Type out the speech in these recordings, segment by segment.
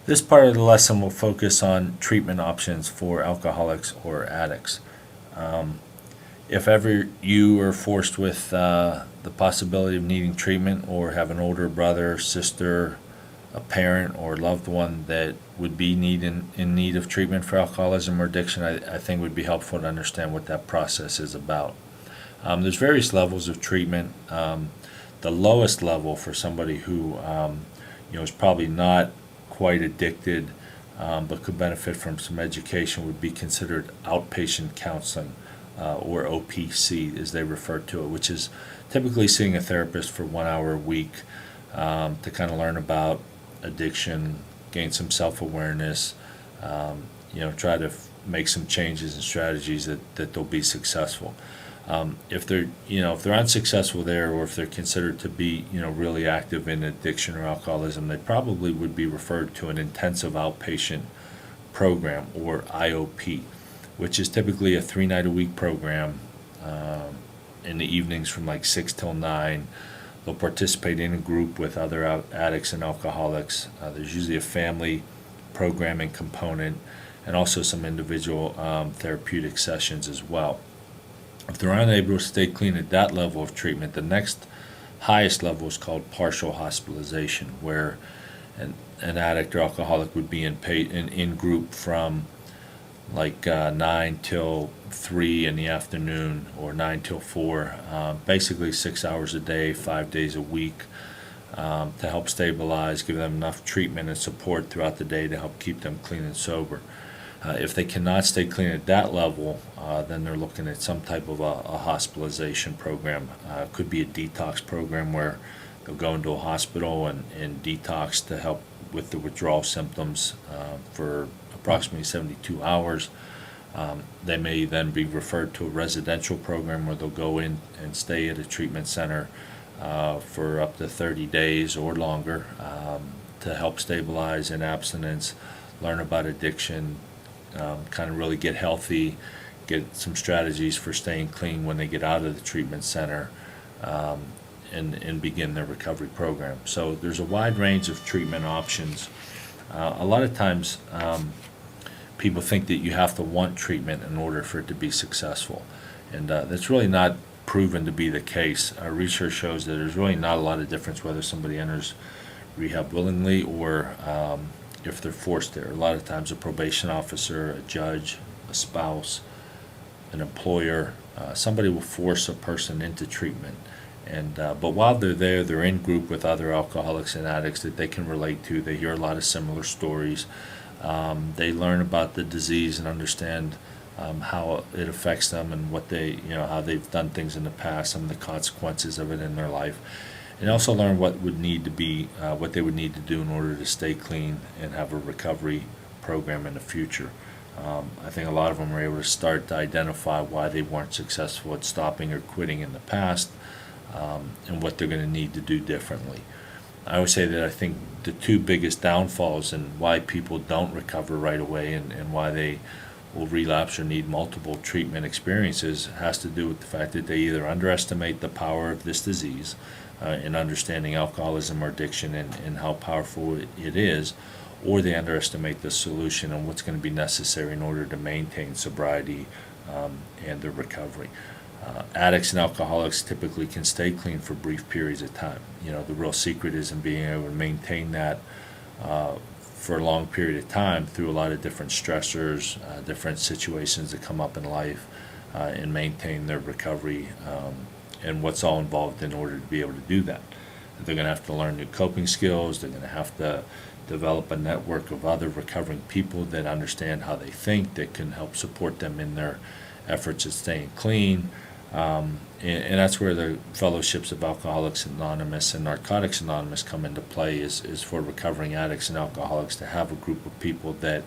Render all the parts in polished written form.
This part of the lesson will focus on treatment options for alcoholics or addicts. Um, if ever you are forced with the possibility of needing treatment or have an older brother, sister, a parent, or loved one that would be in need of treatment for alcoholism or addiction, I think it would be helpful to understand what that process is about. There's various levels of treatment. The lowest level for somebody who is probably not quite addicted, but could benefit from some education would be considered outpatient counseling, or OPC as they refer to it, which is typically seeing a therapist for 1 hour a week to kind of learn about addiction, gain some self-awareness, try to make some changes and strategies that they'll be successful. If they're unsuccessful there, or if they're considered to be, really active in addiction or alcoholism, they probably would be referred to an intensive outpatient program, or IOP, which is typically a 3 night a week program in the evenings from like 6 till 9. They'll participate in a group with other addicts and alcoholics. There's usually a family programming component and also some individual therapeutic sessions as well. If they're unable to stay clean at that level of treatment, the next highest level is called partial hospitalization, where an addict or alcoholic would be in group from like 9 till 3 in the afternoon, or 9 till 4, basically 6 hours a day, 5 days a week, to help stabilize, give them enough treatment and support throughout the day to help keep them clean and sober. If they cannot stay clean at that level, then they're looking at some type of a hospitalization program. It could be a detox program where they'll go into a hospital and detox to help with the withdrawal symptoms for approximately 72 hours. They may then be referred to a residential program where they'll go in and stay at a treatment center for up to 30 days or longer to help stabilize in abstinence, learn about addiction, kind of really get healthy, get some strategies for staying clean when they get out of the treatment center, and begin their recovery program. So there's a wide range of treatment options. A lot of times people think that you have to want treatment in order for it to be successful, and that's really not proven to be the case. Our research shows that there's really not a lot of difference whether somebody enters rehab willingly or if they're forced there. A lot of times a probation officer, a judge, a spouse, an employer, somebody will force a person into treatment. But while they're there, they're in group with other alcoholics and addicts that they can relate to. They hear a lot of similar stories. They learn about the disease and understand how it affects them, and how they've done things in the past, some of the consequences of it in their life. And also learn what they would need to do in order to stay clean and have a recovery program in the future. I think a lot of them are able to start to identify why they weren't successful at stopping or quitting in the past, and what they're going to need to do differently. I always say that I think the two biggest downfalls and why people don't recover right away, and why they will relapse or need multiple treatment experiences, has to do with the fact that they either underestimate the power of this disease in understanding alcoholism or addiction and how powerful it is, or they underestimate the solution and what's going to be necessary in order to maintain sobriety and their recovery. Addicts and alcoholics typically can stay clean for brief periods of time. The real secret is in being able to maintain that for a long period of time through a lot of different stressors, different situations that come up in life, and maintain their recovery and what's all involved in order to be able to do that. They're going to have to learn new coping skills. They're going to have to develop a network of other recovering people that understand how they think, that can help support them in their efforts at staying clean. And that's where the fellowships of Alcoholics Anonymous and Narcotics Anonymous come into play, is for recovering addicts and alcoholics to have a group of people that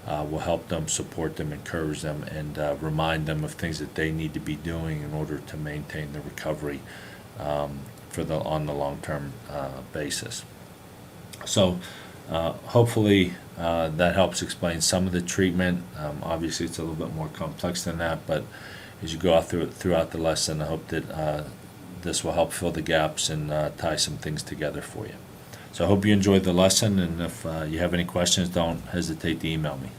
will help them, support them, encourage them, and remind them of things that they need to be doing in order to maintain their recovery on the long-term basis. So hopefully that helps explain some of the treatment. Obviously it's a little bit more complex than that, but as you go out throughout the lesson, I hope that this will help fill the gaps and tie some things together for you. So I hope you enjoyed the lesson, and if you have any questions, don't hesitate to email me.